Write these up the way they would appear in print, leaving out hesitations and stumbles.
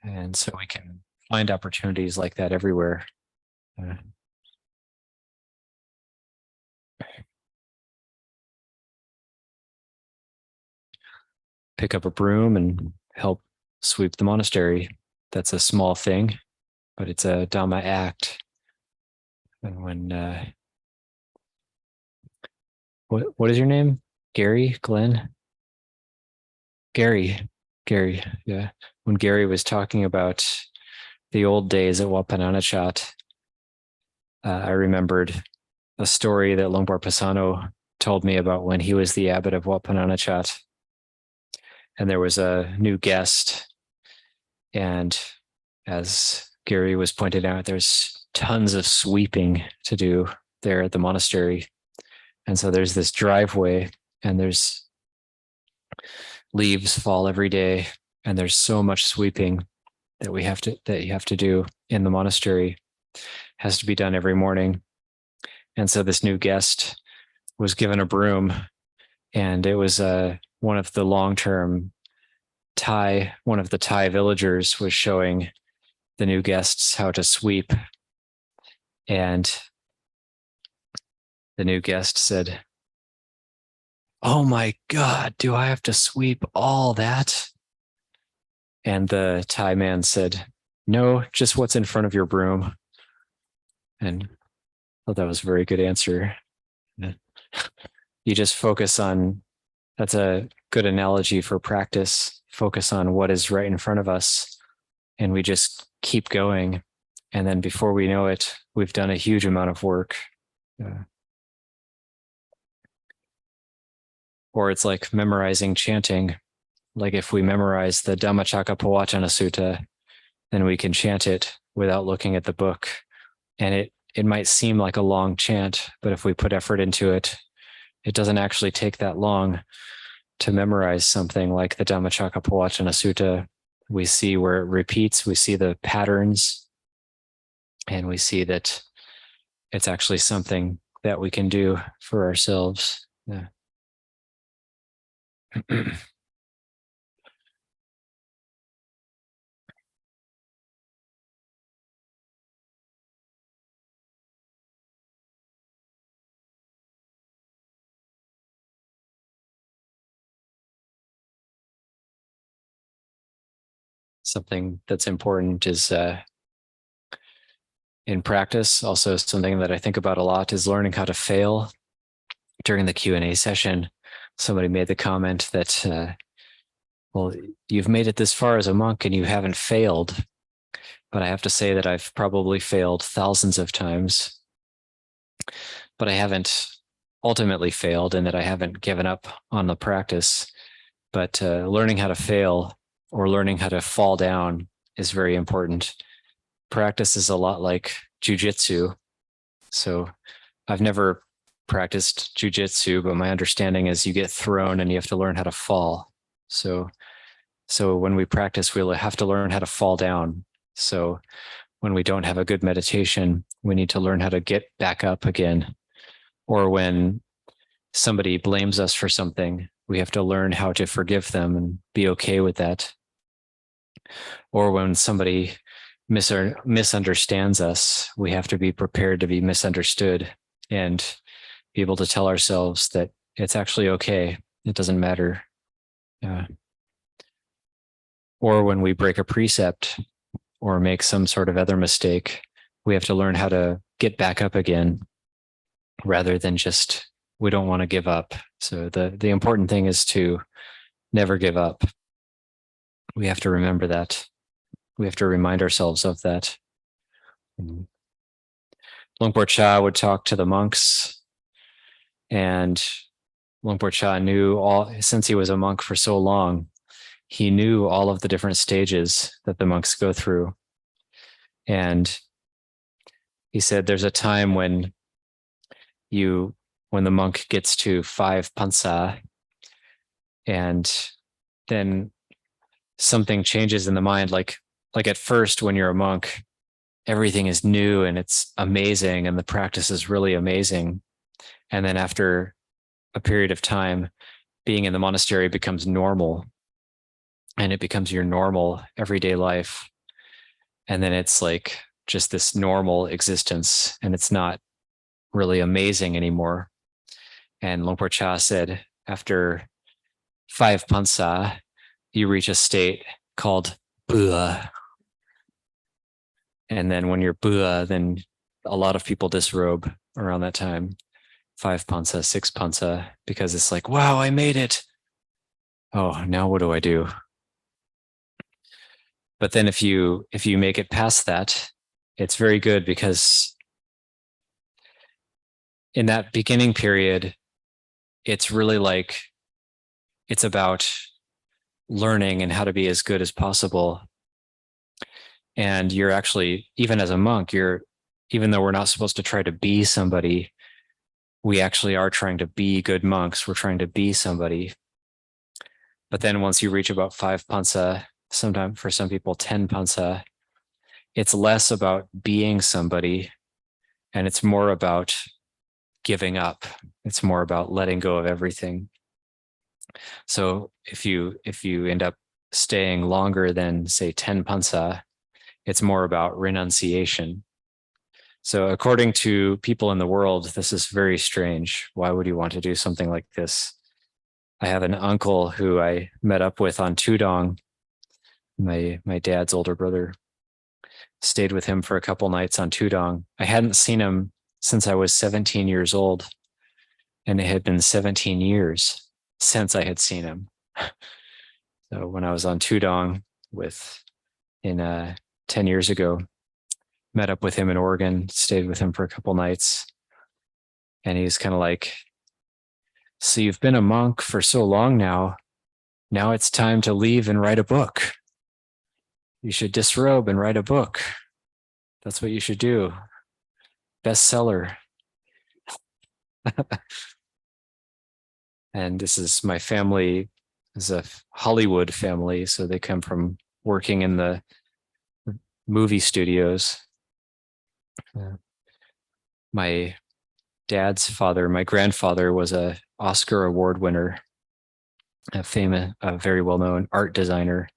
And so we can find opportunities like that everywhere. Pick up a broom and help sweep the monastery. That's a small thing, but it's a Dhamma act. And when what is your name? Gary? Glenn? Gary. Yeah. When Gary was talking about the old days at Wat Pah Nanachat, I remembered a story that Luang Por Pasano told me about when he was the abbot of Wat Pah Nanachat. And there was a new guest. And as Gary was pointed out, there's tons of sweeping to do there at the monastery. And so there's this driveway, and there's leaves fall every day, and there's so much sweeping that you have to do in the monastery. It has to be done every morning. And so this new guest was given a broom, and it was one of the long-term one of the Thai villagers was showing the new guests how to sweep. And the new guest said, "Oh my God, do I have to sweep all that?" And the Thai man said, "No, just what's in front of your broom." And I thought that was a very good answer. You just focus on, that's a good analogy for practice. Focus on what is right in front of us, and we just keep going. And then before we know it, we've done a huge amount of work. Or it's like memorizing chanting. Like if we memorize the Dhammacakkappavattana Sutta, then we can chant it without looking at the book. And it might seem like a long chant, but if we put effort into it, it doesn't actually take that long to memorize something like the Dhammacakkappavattana Sutta. We see where it repeats, we see the patterns, and we see that it's actually something that we can do for ourselves. Yeah. Something that's important is in practice. Also, something that I think about a lot is learning how to fail. During the Q&A session, somebody made the comment that, well, you've made it this far as a monk and you haven't failed. But I have to say that I've probably failed thousands of times, but I haven't ultimately failed, and that I haven't given up on the practice. But learning how to fail or learning how to fall down is very important. Practice is a lot like jujitsu. So I've never practiced jujitsu, but my understanding is you get thrown and you have to learn how to fall. So when we practice, we'll have to learn how to fall down. So when we don't have a good meditation, we need to learn how to get back up again. Or when somebody blames us for something, we have to learn how to forgive them and be okay with that. Or when somebody misunderstands us, we have to be prepared to be misunderstood and be able to tell ourselves that it's actually okay. It doesn't matter. Or when we break a precept or make some sort of other mistake, we have to learn how to get back up again rather than just, we don't want to give up. So the important thing is to never give up. We have to remember that. We have to remind ourselves of that. Luang Por Chah would talk to the monks, and Luang Por Chah knew since he was a monk for so long, he knew all of the different stages that the monks go through. And he said there's a time when the monk gets to 5 pansa, and then something changes in the mind. Like at first, when you're a monk, everything is new and it's amazing and the practice is really amazing. And then after a period of time, being in the monastery becomes normal, and it becomes your normal everyday life. And then it's like just this normal existence, and it's not really amazing anymore. And Luang Por Cha said, after 5 pansa, you reach a state called bua. And then when you're bua, then a lot of people disrobe around that time. 5 pansa, 6 pansa, because it's like, wow, I made it. Oh, now what do I do? But then if you make it past that, it's very good, because in that beginning period, it's really like, it's about learning and how to be as good as possible. And you're actually, even as a monk, even though we're not supposed to try to be somebody, we actually are trying to be good monks. We're trying to be somebody. But then once you reach about 5 pansa, sometimes for some people 10 pansa, it's less about being somebody, and it's more about giving up. It's more about letting go of everything. So if you end up staying longer than, say, 10 pansa, it's more about renunciation. So according to people in the world, this is very strange. Why would you want to do something like this? I have an uncle who I met up with on Tudong, my dad's older brother. Stayed with him for a couple nights on Tudong. I hadn't seen him since I was 17 years old, and it had been 17 years since I had seen him. So when I was on Tudong 10 years ago, met up with him in Oregon, stayed with him for a couple nights. And he was kind of like, so you've been a monk for so long now. Now it's time to leave and write a book. You should disrobe and write a book. That's what you should do. Bestseller. And this is, my family is a Hollywood family. So they come from working in the movie studios. My dad's father, my grandfather, was a Oscar award winner, a very well-known art designer,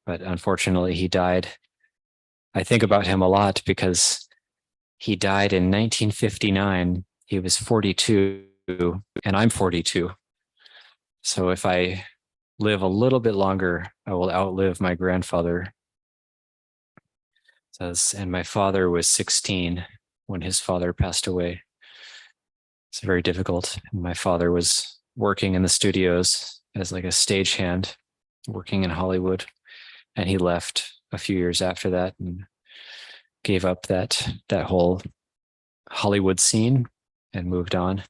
but unfortunately he died. I think about him a lot because he died in 1959. He was 42 and I'm 42. So if I live a little bit longer, I will outlive my grandfather. And my father was 16 when his father passed away. It's very difficult. And my father was working in the studios as like a stagehand, working in Hollywood. And he left a few years after that and gave up that whole Hollywood scene and moved on.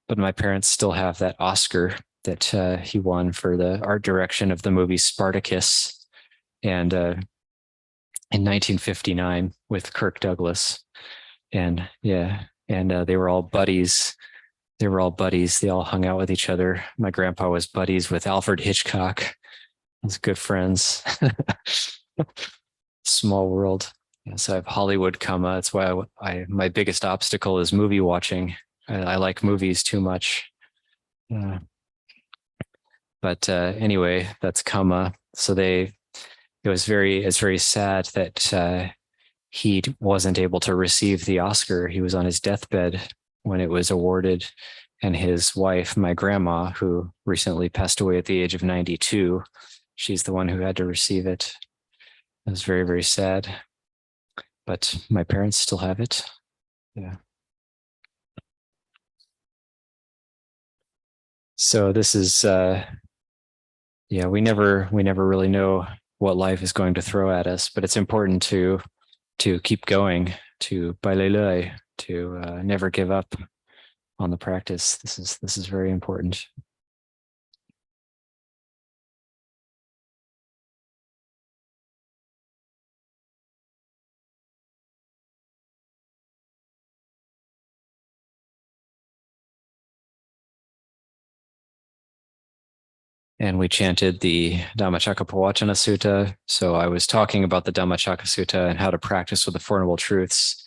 But my parents still have that Oscar that he won for the art direction of the movie Spartacus, and in 1959 with Kirk Douglas. And they were all buddies. They all hung out with each other. My grandpa was buddies with Alfred Hitchcock. He's good friends. Small world. Yeah, so I have Hollywood karma. That's why my biggest obstacle is movie watching. I like movies too much. But anyway, that's karma. So it's very sad that he wasn't able to receive the Oscar. He was on his deathbed when it was awarded. And his wife, my grandma, who recently passed away at the age of 92, she's the one who had to receive it. It was very, very sad. But my parents still have it. Yeah. So this is, we never really know what life is going to throw at us, but it's important to keep going, to bailelei, to never give up on the practice. This is very important. And we chanted the Dhammacakkappavattana Sutta. So I was talking about the Dhammacakka Sutta and how to practice with the Four Noble Truths,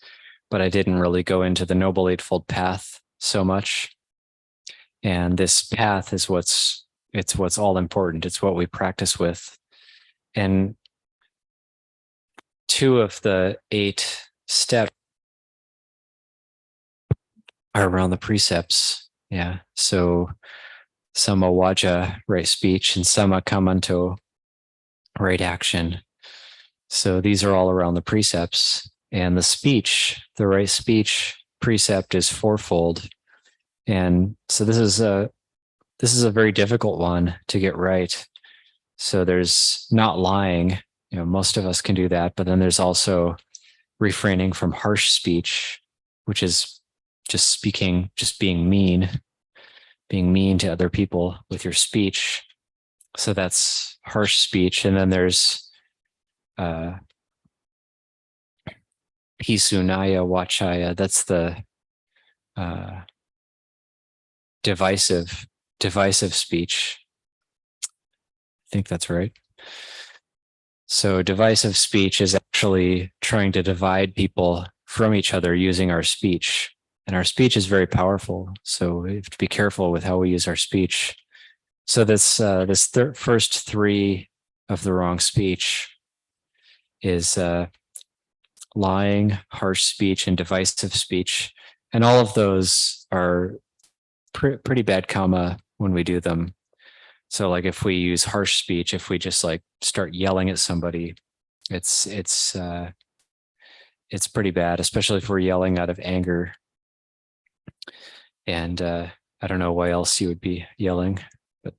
but I didn't really go into the Noble Eightfold Path so much. And this path is what's all important. It's what we practice with. And 2 of the 8 steps are around the precepts. Yeah. So Samma Vaja, right speech, and Samma Kammanto, right action. So these are all around the precepts. And the speech, the right speech precept is fourfold. And so this is a very difficult one to get right. So there's not lying, most of us can do that, but then there's also refraining from harsh speech, which is just being mean to other people with your speech. So that's harsh speech. And then there's Hisunaya Wachaya, that's the divisive speech. I think that's right. So divisive speech is actually trying to divide people from each other using our speech. And our speech is very powerful. So we have to be careful with how we use our speech. So this first 3 of the wrong speech is lying, harsh speech, and divisive speech. And all of those are pretty bad karma when we do them. So like if we use harsh speech, if we just like start yelling at somebody, it's pretty bad, especially if we're yelling out of anger. And I don't know why else you would be yelling, but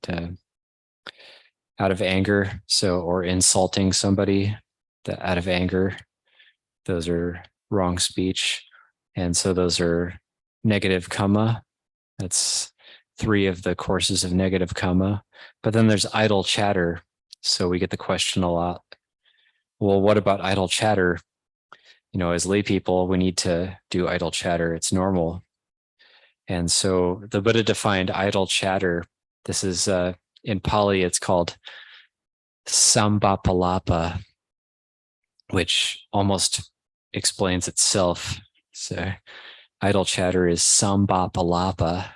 out of anger. So, or insulting somebody out of anger, those are wrong speech. And so those are negative kamma. That's 3 of the courses of negative kamma. But then there's idle chatter. So we get the question a lot. Well, what about idle chatter? As lay people, we need to do idle chatter. It's normal. And so the Buddha defined idle chatter. This is in Pali, it's called sambapalapa, which almost explains itself. So idle chatter is sambapalapa.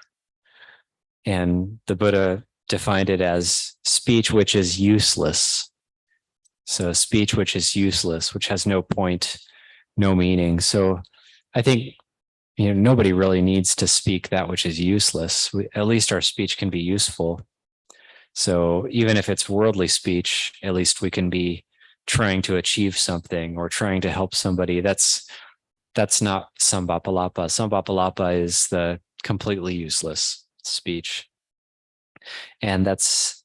And the Buddha defined it as speech which is useless. So speech which is useless, which has no point, no meaning. So I think, nobody really needs to speak that which is useless. At least our speech can be useful. So even if it's worldly speech, at least we can be trying to achieve something or trying to help somebody. That's not sambapalapa. Sambapalapa is the completely useless speech. And that's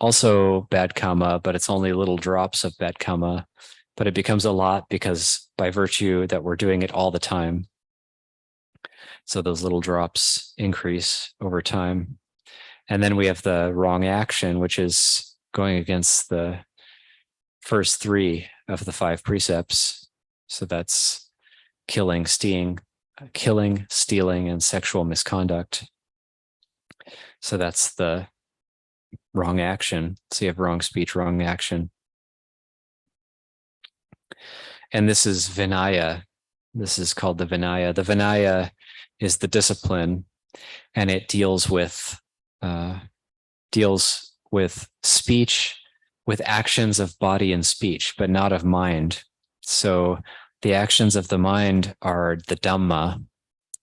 also bad karma, but it's only little drops of bad karma. But it becomes a lot because by virtue that we're doing it all the time. So those little drops increase over time. And then we have the wrong action, which is going against the first 3 of the 5 precepts. So that's killing, stealing, and sexual misconduct. So that's the wrong action. So you have wrong speech, wrong action. And this is Vinaya. This is called the Vinaya. The Vinaya is the discipline, and it deals with speech, with actions of body and speech, but not of mind. So the actions of the mind are the Dhamma.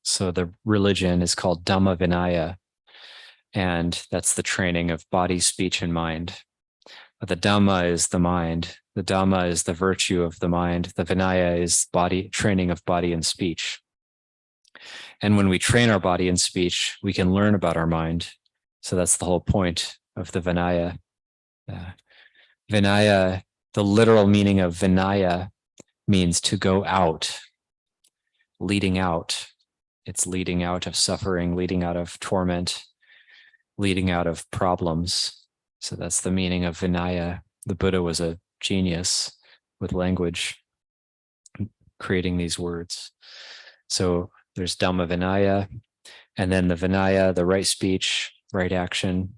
So the religion is called Dhamma Vinaya, and that's the training of body, speech, and mind. But the Dhamma is the mind. The Dhamma is the virtue of the mind. The Vinaya is training of body and speech. And when we train our body and speech, we can learn about our mind. So that's the whole point of the Vinaya. Vinaya, the literal meaning of Vinaya means to go out, leading out. It's leading out of suffering, leading out of torment, leading out of problems. So that's the meaning of Vinaya. The Buddha was a genius with language, creating these words. So there's Dhamma Vinaya, and then the Vinaya, the right speech, right action.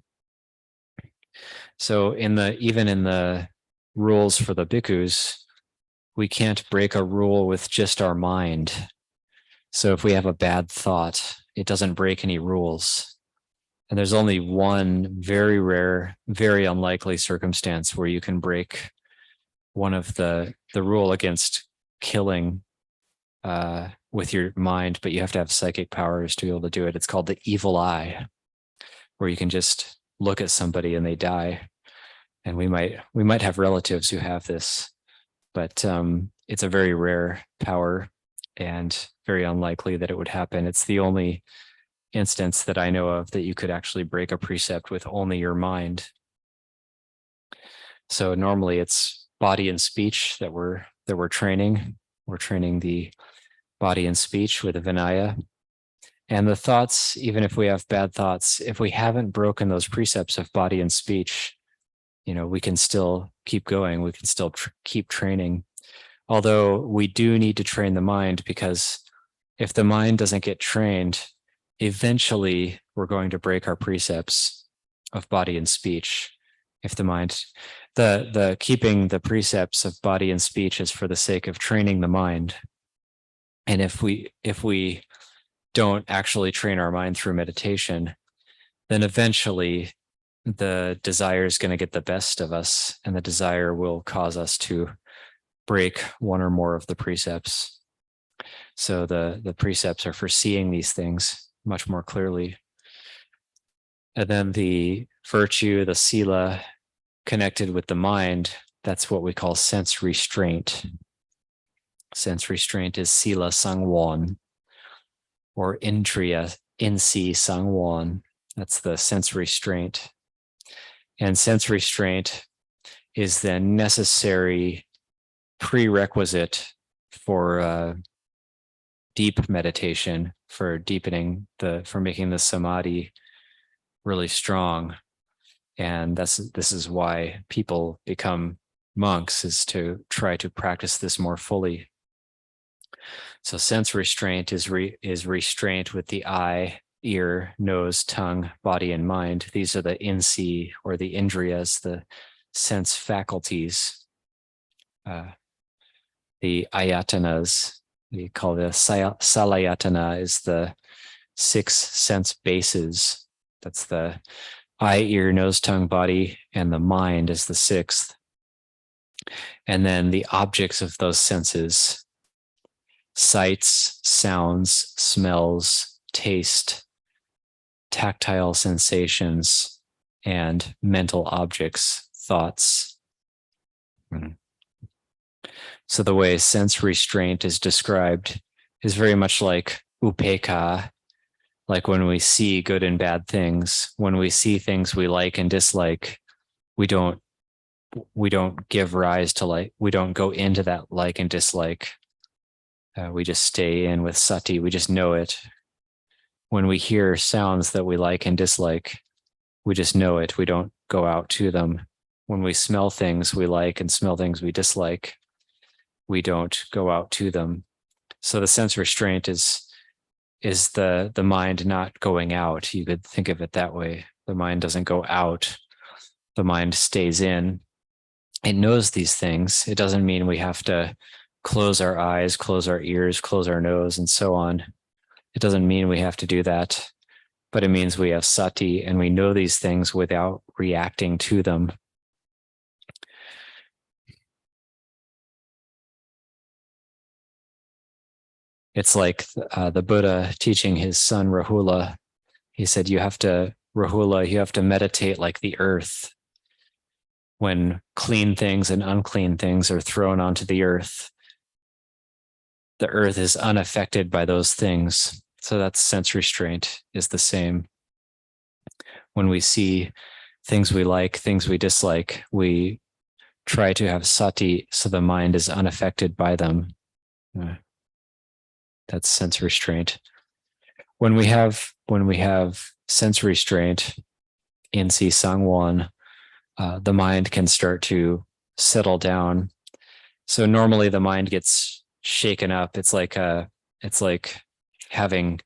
So even in the rules for the bhikkhus, we can't break a rule with just our mind. So if we have a bad thought, it doesn't break any rules. And there's only one very rare, very unlikely circumstance where you can break one of the rule against killing with your mind, but you have to have psychic powers to be able to do it. It's called the evil eye, where you can just look at somebody and they die. And we might have relatives who have this, but it's a very rare power and very unlikely that it would happen. It's the only instance that I know of that you could actually break a precept with only your mind. So normally it's body and speech that we're training. We're training the body and speech with a Vinaya. And the thoughts, even if we have bad thoughts, if we haven't broken those precepts of body and speech, we can still keep going. We can still keep training. Although we do need to train the mind, because if the mind doesn't get trained, eventually we're going to break our precepts of body and speech. If the mind, the keeping the precepts of body and speech is for the sake of training the mind. And if we don't actually train our mind through meditation, then eventually the desire is going to get the best of us, and the desire will cause us to break one or more of the precepts. So the precepts are for seeing these things much more clearly. And then the virtue, the sila, connected with the mind, that's what we call sense restraint. Sense restraint is sila sangwon, or indriya insi sangwon. That's the sense restraint. And sense restraint is the necessary prerequisite for deep meditation, for deepening for making the samadhi really strong. And this is why people become monks, is to try to practice this more fully. So sense restraint is restraint with the eye, ear, nose, tongue, body, and mind. These are the insi, or the indriyas, the sense faculties. The ayatanas, we call the salayatana, is the 6 sense bases. That's the eye, ear, nose, tongue, body, and the mind is the 6th. And then the objects of those senses: sights, sounds, smells, taste, tactile sensations, and mental objects, thoughts. So the way sense restraint is described is very much like upekkha, like when we see good and bad things. When we see things we like and dislike, we don't give rise to like, we don't go into that like and dislike. We just stay in with sati. We just know it. When we hear sounds that we like and dislike, we just know it. We don't go out to them. When we smell things we like and smell things we dislike, we don't go out to them. So the sense restraint is the mind not going out. You could think of it that way. The mind doesn't go out. The mind stays in. It knows these things. It doesn't mean we have to close our eyes, close our ears, close our nose, and so on. It doesn't mean we have to do that, but it means we have sati and we know these things without reacting to them. It's like the Buddha teaching his son Rahula. He said, Rahula, you have to meditate like the earth. When clean things and unclean things are thrown onto the earth is unaffected by those things. So that's sense restraint, is the same. When we see things we like, things we dislike, we try to have sati so the mind is unaffected by them. That's sense restraint. When we have sense restraint in Si Sangwon, the mind can start to settle down. So normally the mind gets shaken up. It's like having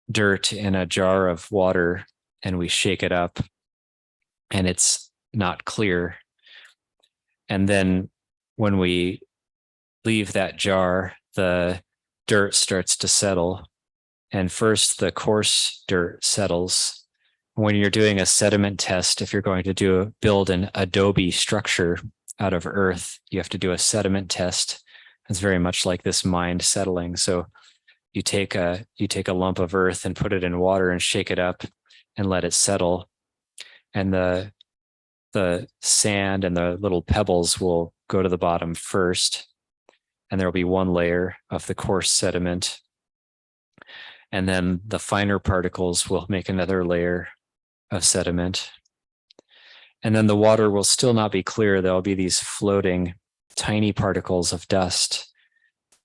dirt in a jar of water, and we shake it up and it's not clear. And then when we leave that jar, the dirt starts to settle. And first the coarse dirt settles. When you're doing a sediment test, if you're going to build an adobe structure, out of earth, you have to do a sediment test. It's very much like this mind settling. So you take a lump of earth and put it in water and shake it up and let it settle. And the sand and the little pebbles will go to the bottom first. And there will be one layer of the coarse sediment. And then the finer particles will make another layer of sediment. And then the water will still not be clear. There'll be these floating tiny particles of dust,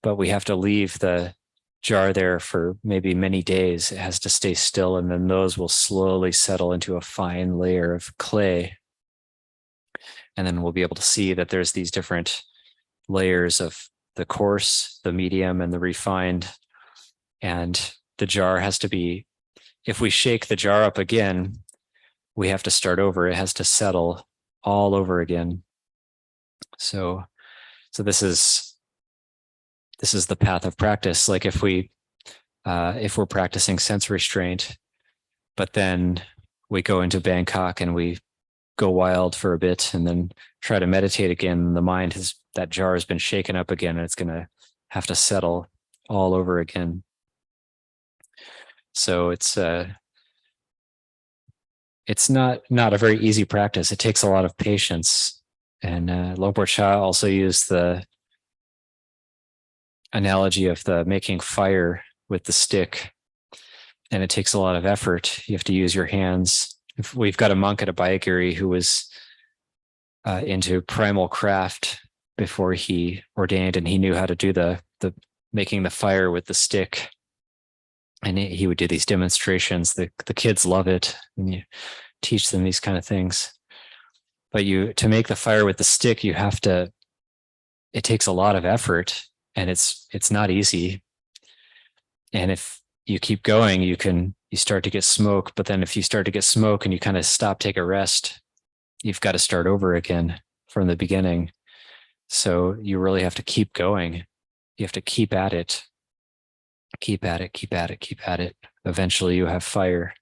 but we have to leave the jar there for maybe many days. It has to stay still, and then those will slowly settle into a fine layer of clay. And then we'll be able to see that there's these different layers of the coarse, the medium, and the refined. And the jar has to be, if we shake the jar up again, we have to start over. It has to settle all over again. So this is the path of practice. Like if we're practicing sense restraint, but then we go into Bangkok and we go wild for a bit and then try to meditate again, that jar has been shaken up again, and it's going to have to settle all over again. So it's not a very easy practice. It takes a lot of patience. And Longpo Cha also used the analogy of the making fire with the stick. And it takes a lot of effort. You have to use your hands. We've got a monk at Abhayagiri who was into primal craft before he ordained, and he knew how to do the making the fire with the stick. And he would do these demonstrations. The kids love it, and you teach them these kind of things. But to make the fire with the stick, it takes a lot of effort, and it's not easy. And if you keep going, you start to get smoke. But then if you start to get smoke and you kind of stop, take a rest, you've got to start over again from the beginning. So you really have to keep going. You have to keep at it. Keep at it, keep at it, keep at it. Eventually you have fire.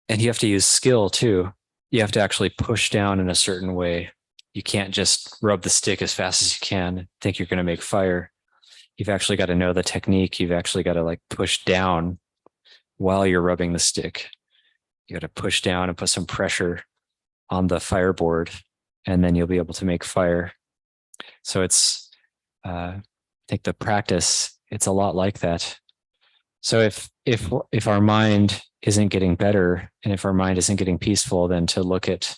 And you have to use skill too. You have to actually push down in a certain way. You can't just rub the stick as fast as you can, think you're going to make fire. You've actually got to know the technique. You've actually got to push down while you're rubbing the stick. You got to push down and put some pressure on the fireboard, and then you'll be able to make fire. So it's, I think the practice, it's a lot like that. So if our mind isn't getting better, and if our mind isn't getting peaceful, then to look at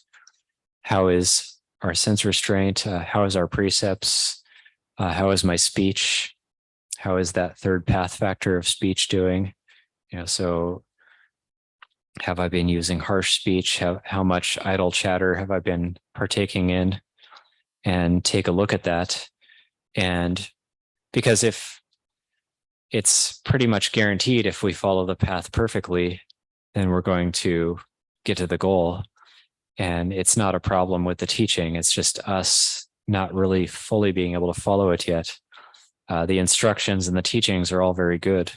how is our sense restraint, how is our precepts, how is my speech, how is that third path factor of speech doing? So have I been using harsh speech? How much idle chatter have I been partaking in? And take a look at that. And because if it's pretty much guaranteed, if we follow the path perfectly, then we're going to get to the goal. And it's not a problem with the teaching. It's just us not really fully being able to follow it yet. The instructions and the teachings are all very good.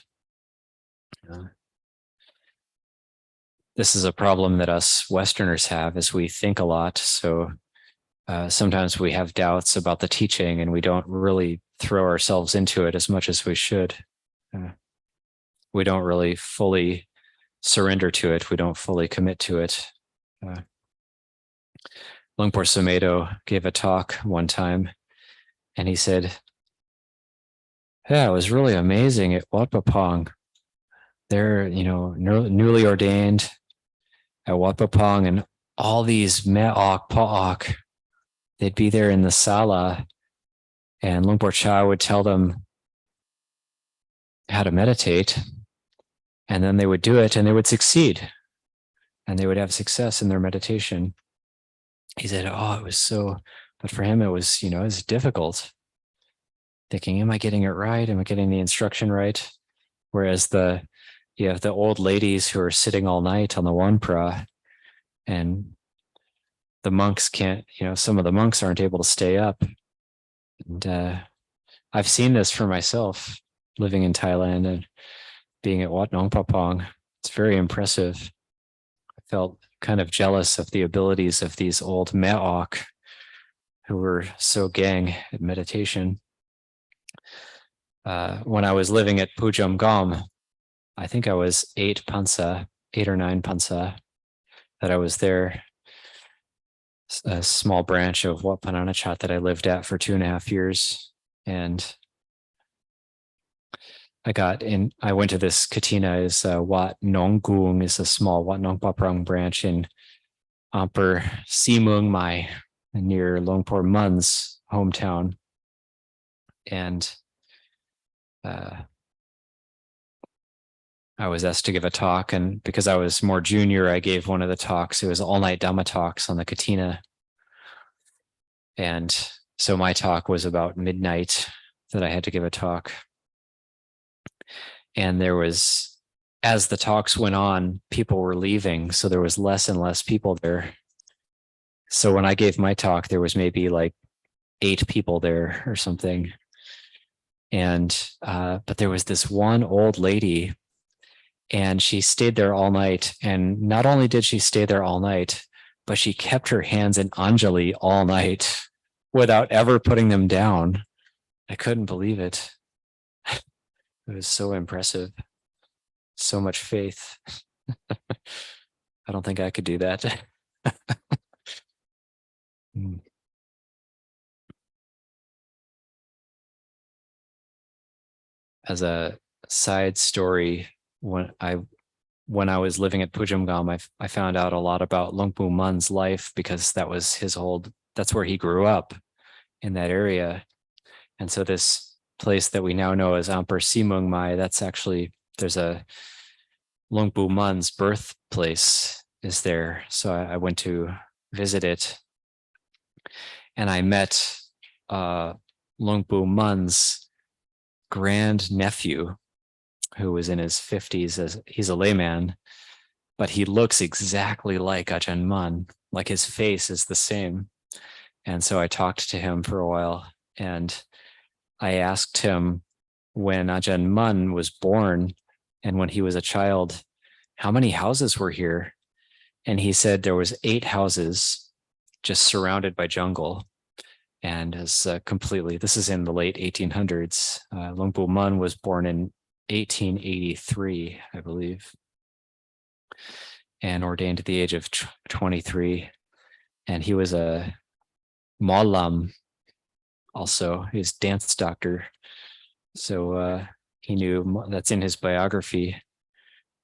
This is a problem that us Westerners have, is we think a lot. So sometimes we have doubts about the teaching, and we don't really throw ourselves into it as much as we should. We don't really fully surrender to it. We don't fully commit to it. Luangpo Sumedho gave a talk one time, and he said, yeah, it was really amazing at Wat Pah Pong. They're, newly ordained at Wat Pah Pong, and all these me'ok, pa'ok, they'd be there in the sala, and Luangpo Cha would tell them how to meditate, and then they would do it, and they would succeed, and they would have success in their meditation. He said, it was so, but for him, it was, it was difficult. Thinking, am I getting it right? Am I getting the instruction right? Whereas you have the old ladies who are sitting all night on the Wanpra, and the monks can't, some of the monks aren't able to stay up. And I've seen this for myself, living in Thailand and being at Wat Nong Pah Pong. It's very impressive. I felt kind of jealous of the abilities of these old me'ok who were so gang at meditation. When I was living at Pujam Gom, I think I was 8 or 9 pansa that I was there. A small branch of Wat Pah Nanachat that I lived at for 2.5 years. And I went to this katina is Wat Nong Gung is a small Wat Nong Paprang branch in Amper Simung Mai near Longpor Mun's hometown. And I was asked to give a talk, and because I was more junior, I gave one of the talks. It was all-night Dhamma talks on the katina. And so my talk was about midnight that I had to give a talk. And there was, as the talks went on, people were leaving. So there was less and less people there. So when I gave my talk, there was maybe like 8 people there or something. And, but there was this one old lady, and she stayed there all night. And not only did she stay there all night, but she kept her hands in Anjali all night without ever putting them down. I couldn't believe it. It was so impressive. So much faith. I don't think I could do that. As a side story, when I was living at Pujamgam, I found out a lot about Lungpu Mun's life, because that's where he grew up, in that area. And so this place that we now know as Amper Simung Mai, there's a Lungpu Mun's birthplace is there. So I went to visit it, and I met Lungpu Mun's grand nephew, who was in his 50s. As he's a layman, but he looks exactly like Ajahn Mun, like his face is the same. And so I talked to him for a while, and I asked him, when Ajahn Mun was born and when he was a child, how many houses were here? And he said there was 8 houses just surrounded by jungle. And as this is in the late 1800s. Lungpu Mun was born in 1883, I believe, and ordained at the age of 23. And he was a Malam also, his dance doctor. So he knew, that's in his biography.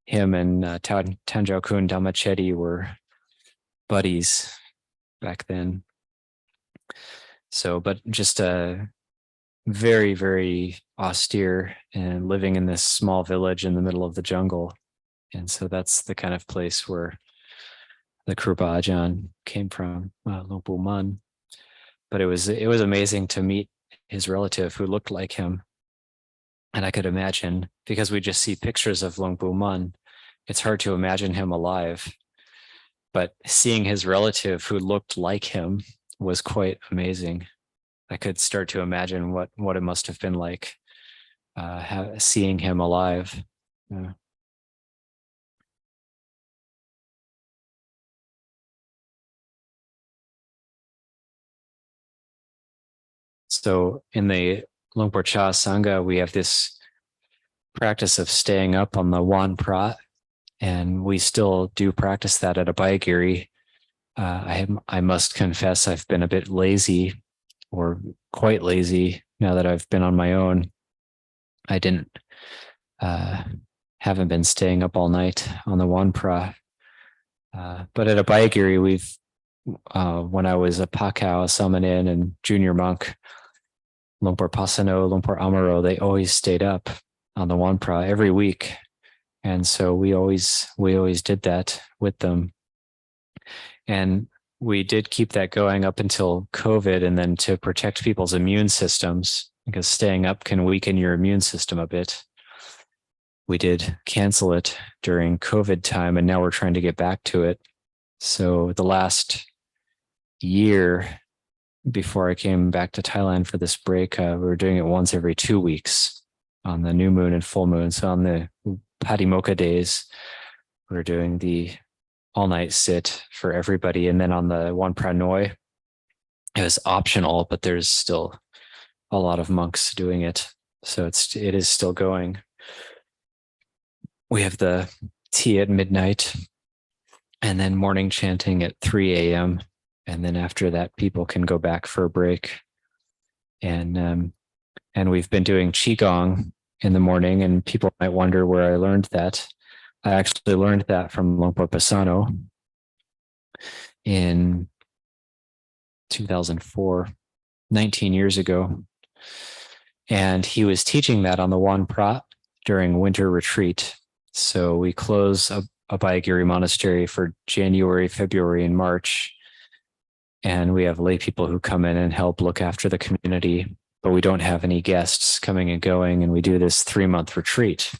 Him and Tanjau Kun Dhammachetty were buddies back then. So, but just a very, very austere, and living in this small village in the middle of the jungle. And so that's the kind of place where the Krupa Ajahn came from, Lungpu Mun. But it was amazing to meet his relative who looked like him. And I could imagine, because we just see pictures of Lungpu Mun, it's hard to imagine him alive. But seeing his relative who looked like him was quite amazing. I could start to imagine what it must have been like seeing him alive. Yeah. So in the Luangpur Cha Sangha, we have this practice of staying up on the Wan Prat, and we still do practice that at Abhayagiri. I must confess I've been a bit lazy, or quite lazy, now that I've been on my own. I haven't been staying up all night on the Wan Pra. But at Abhayagiri, when I was a Pakao, a Samanin, and junior monk, Lumpur Pasano, Lumpur Amaro, they always stayed up on the Wan Pra every week. And so we always did that with them. And we did keep that going up until COVID, and then to protect people's immune systems, because staying up can weaken your immune system a bit. We did cancel it during COVID time, and now we're trying to get back to it. So the last year before I came back to Thailand for this break, we were doing it once every 2 weeks on the new moon and full moon. So on the Patimokkha days, we were doing the all-night sit for everybody. And then on the Wan Pranoi, it was optional, but there's still a lot of monks doing it. So it is still going. We have the tea at midnight and then morning chanting at 3 a.m. And then after that, people can go back for a break. And we've been doing Qigong in the morning, and people might wonder where I learned that. I actually learned that from Longpo Pasano in 2004, 19 years ago. And he was teaching that on the Wan Prat during winter retreat. So we close Abhayagiri Monastery for January, February, and March. And we have lay people who come in and help look after the community, but we don't have any guests coming and going. And we do this 3-month retreat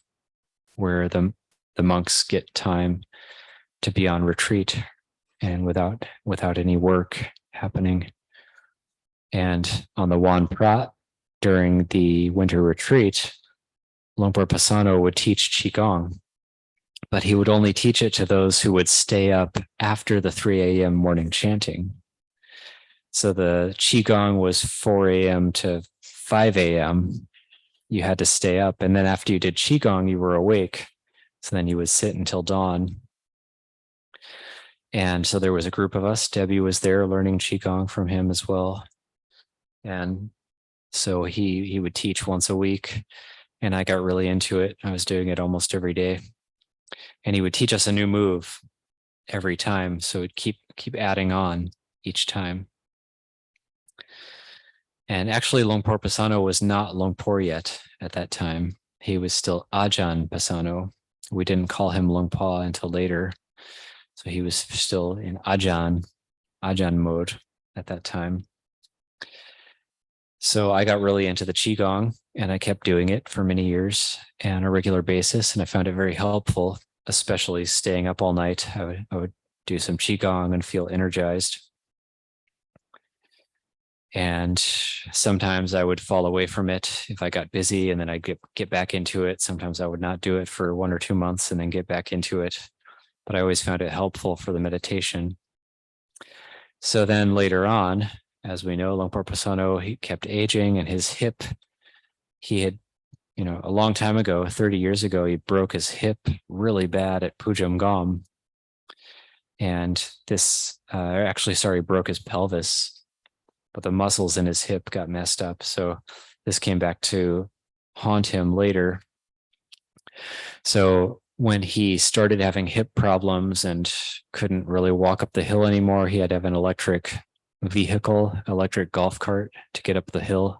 where the monks get time to be on retreat and without any work happening. And on the Wan Prat, during the winter retreat, Lumpur Pasano would teach Qigong, but he would only teach it to those who would stay up after the 3 a.m. morning chanting. So the Qigong was 4 a.m. to 5 a.m. You had to stay up. And then after you did Qigong, you were awake. So then you would sit until dawn. And so there was a group of us. Debbie was there learning Qigong from him as well. And so he would teach once a week, and I got really into it. I was doing it almost every day. And he would teach us a new move every time. So it'd keep adding on each time. And actually, Longpo Pasano was not Longpo yet at that time. He was still Ajahn Pasano. We didn't call him Longpo until later. So he was still in Ajahn mode at that time. So I got really into the Qigong, and I kept doing it for many years on a regular basis. And I found it very helpful, especially staying up all night. I would do some Qigong and feel energized. And sometimes I would fall away from it if I got busy, and then I'd get back into it. Sometimes I would not do it for 1 or 2 months and then get back into it. But I always found it helpful for the meditation. So then later on, as we know, Lumpur Pasano, he kept aging, and his hip, he had, a long time ago, 30 years ago, he broke his hip really bad at Pujam Gom. And broke his pelvis, but the muscles in his hip got messed up. So this came back to haunt him later. So when he started having hip problems and couldn't really walk up the hill anymore, he had to have an electric golf cart to get up the hill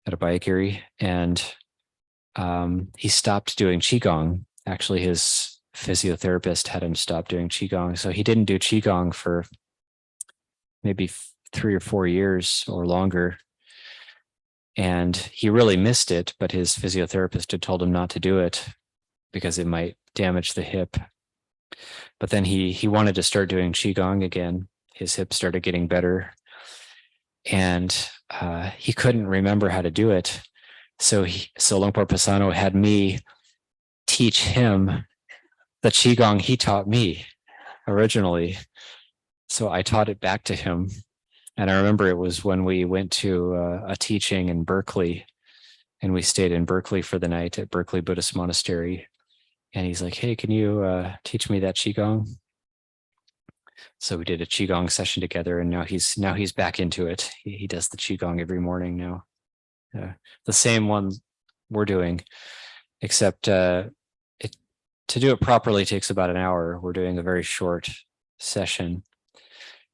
at Abhayagiri. And he stopped doing Qigong. Actually, his physiotherapist had him stop doing Qigong. So he didn't do Qigong for maybe 3 or 4 years or longer. And he really missed it, but his physiotherapist had told him not to do it because it might damage the hip. But then he wanted to start doing Qigong again. His hip started getting better, and he couldn't remember how to do it. So Lumpur Pasano had me teach him the Qigong he taught me originally. So I taught it back to him. And I remember it was when we went to a teaching in Berkeley, and we stayed in Berkeley for the night at Berkeley Buddhist Monastery. And he's like, "Hey, can you teach me that Qigong?" So we did a Qigong session together, and now he's back into it. He does the Qigong every morning now. The same one we're doing, except to do it properly takes about an hour. We're doing a very short session.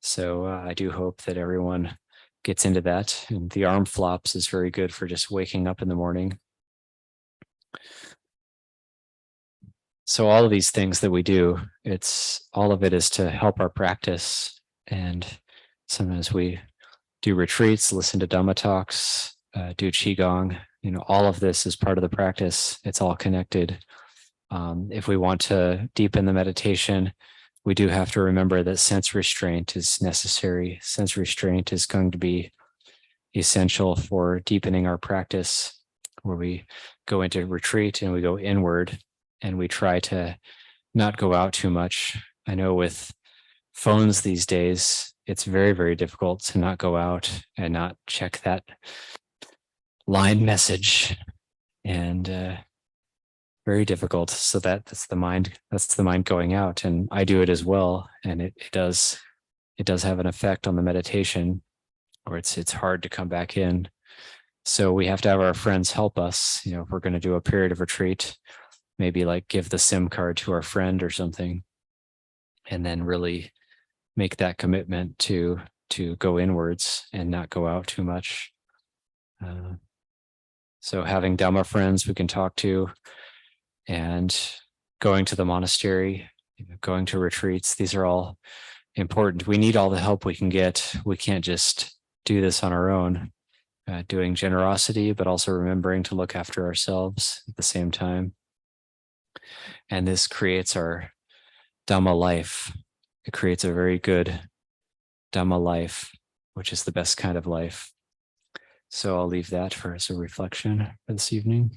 So I do hope that everyone gets into that. And the arm flops is very good for just waking up in the morning. So all of these things that we do, all of it is to help our practice. And sometimes we do retreats, listen to Dhamma talks, do Qigong. All of this is part of the practice. It's all connected. If we want to deepen the meditation, we do have to remember that sense restraint is necessary. Sense restraint is going to be essential for deepening our practice, where we go into retreat and we go inward, and we try to not go out too much. I know with phones these days, it's very, very difficult to not go out and not check that line message, and very difficult. So that's the mind going out, and I do it as well, and it does have an effect on the meditation, or it's hard to come back in. So we have to have our friends help us. If we're going to do a period of retreat, maybe like give the SIM card to our friend or something, and then really make that commitment to go inwards and not go out too much. So having Dhamma friends we can talk to, and going to the monastery, going to retreats, these are all important. We need all the help we can get. We can't just do this on our own. Doing generosity, but also remembering to look after ourselves at the same time. And this creates our Dhamma life. It creates a very good Dhamma life, which is the best kind of life. So I'll leave that as a reflection for this evening.